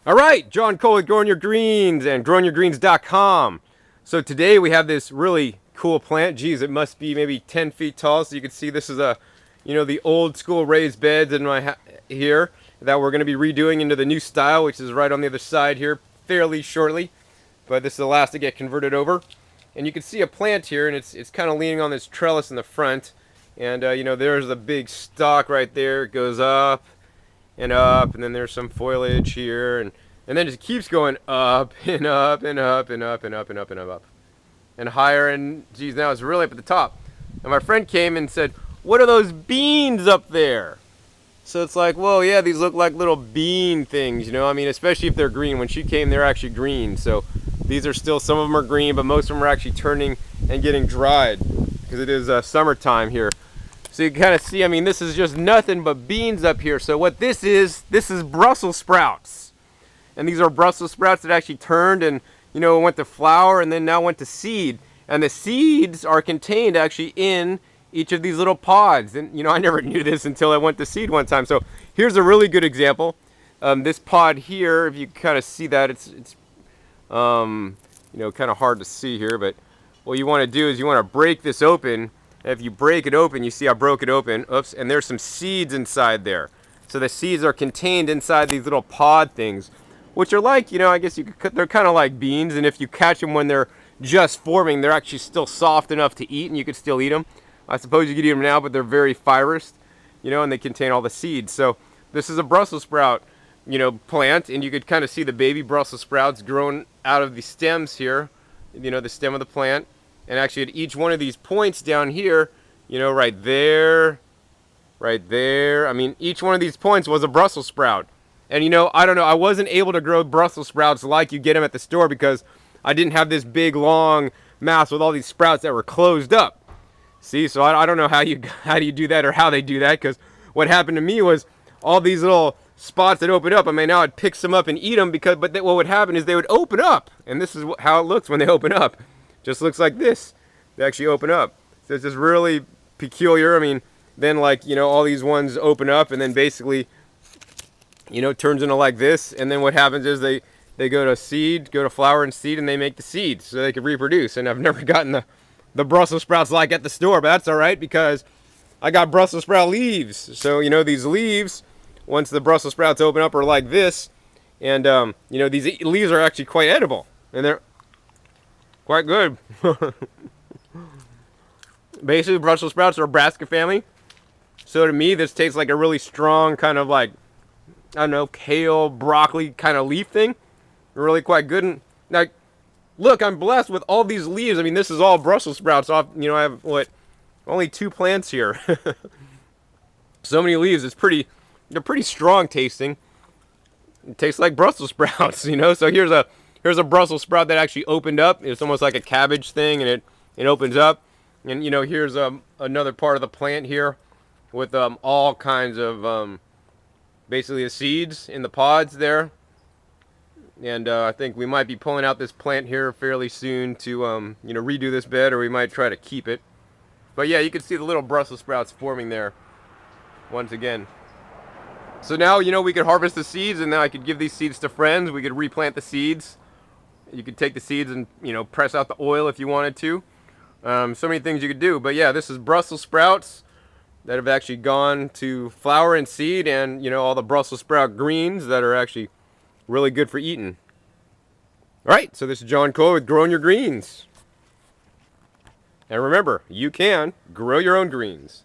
All right, John Cole with Growing Your Greens and growingyourgreens.com. So today we have this really cool plant. Geez, it must be maybe 10 feet tall. So you can see this is the old school raised beds in my here that we're going to be redoing into the new style, which is right on the other side here fairly shortly. But this is the last to get converted over. And you can see a plant here, and it's kind of leaning on this trellis in the front. And there's the big stalk right there. It goes up and up, and then there's some foliage here, and then it just keeps going up and up and up and up and up and up and up and higher, and geez, now it's really up at the top. And my friend came and said, "What are those beans up there?" So it's like, well, yeah, these look like little bean things, I mean, especially if they're green. When she came, they're actually green. So these are still, some of them are green, but most of them are actually turning and getting dried because it is summertime here. So you kind of see, I mean, this is just nothing but beans up here. So what this is Brussels sprouts. And these are Brussels sprouts that actually turned and, went to flower and then now went to seed. And the seeds are contained actually in each of these little pods. And, I never knew this until I went to seed one time. So here's a really good example. This pod here, if you kind of see that, it's kind of hard to see here. But what you want to do is you want to break this open. And if you break it open, you see I broke it open. Oops, and there's some seeds inside there. So the seeds are contained inside these little pod things, which are like, I guess they're kind of like beans. And if you catch them when they're just forming, they're actually still soft enough to eat, and you could still eat them. I suppose you could eat them now, but they're very fibrous, and they contain all the seeds. So this is a Brussels sprout, plant, and you could kind of see the baby Brussels sprouts growing out of the stems here, the stem of the plant. And actually at each one of these points down here, right there, I mean, each one of these points was a Brussels sprout. And I don't know, I wasn't able to grow Brussels sprouts like you get them at the store because I didn't have this big long mass with all these sprouts that were closed up. See, so I don't know how do you do that or how they do that, because what happened to me was all these little spots that open up. I mean, now I'd pick some up and eat them what would happen is they would open up, and this is how it looks when they open up. Just looks like this. They actually open up. So it's just really peculiar. I mean, then all these ones open up and then basically, turns into like this. And then what happens is they go to flower and seed, and they make the seeds so they can reproduce. And I've never gotten the Brussels sprouts like at the store, but that's all right because I got Brussels sprout leaves. So, these leaves, once the Brussels sprouts open up, are like this. And, these leaves are actually quite edible. And they're quite good. Basically, Brussels sprouts are a brassica family. So to me, this tastes like a really strong kind of like, I don't know, kale, broccoli kind of leaf thing. Really quite good. And now, look, I'm blessed with all these leaves. I mean, this is all Brussels sprouts off. I have only 2 plants here. So many leaves. They're pretty strong tasting. It tastes like Brussels sprouts, So here's a Brussels sprout that actually opened up. It's almost like a cabbage thing, and it opens up. And here's another part of the plant here with all kinds of basically the seeds in the pods there. And I think we might be pulling out this plant here fairly soon to redo this bed, or we might try to keep it. But yeah, you can see the little Brussels sprouts forming there once again. So now we could harvest the seeds, and then I could give these seeds to friends. We could replant the seeds. You could take the seeds and press out the oil if you wanted to. So many things you could do. But yeah, this is Brussels sprouts that have actually gone to flower and seed, and all the Brussels sprout greens that are actually really good for eating. All right, so this is John Cole with Growing Your Greens. And remember, you can grow your own greens.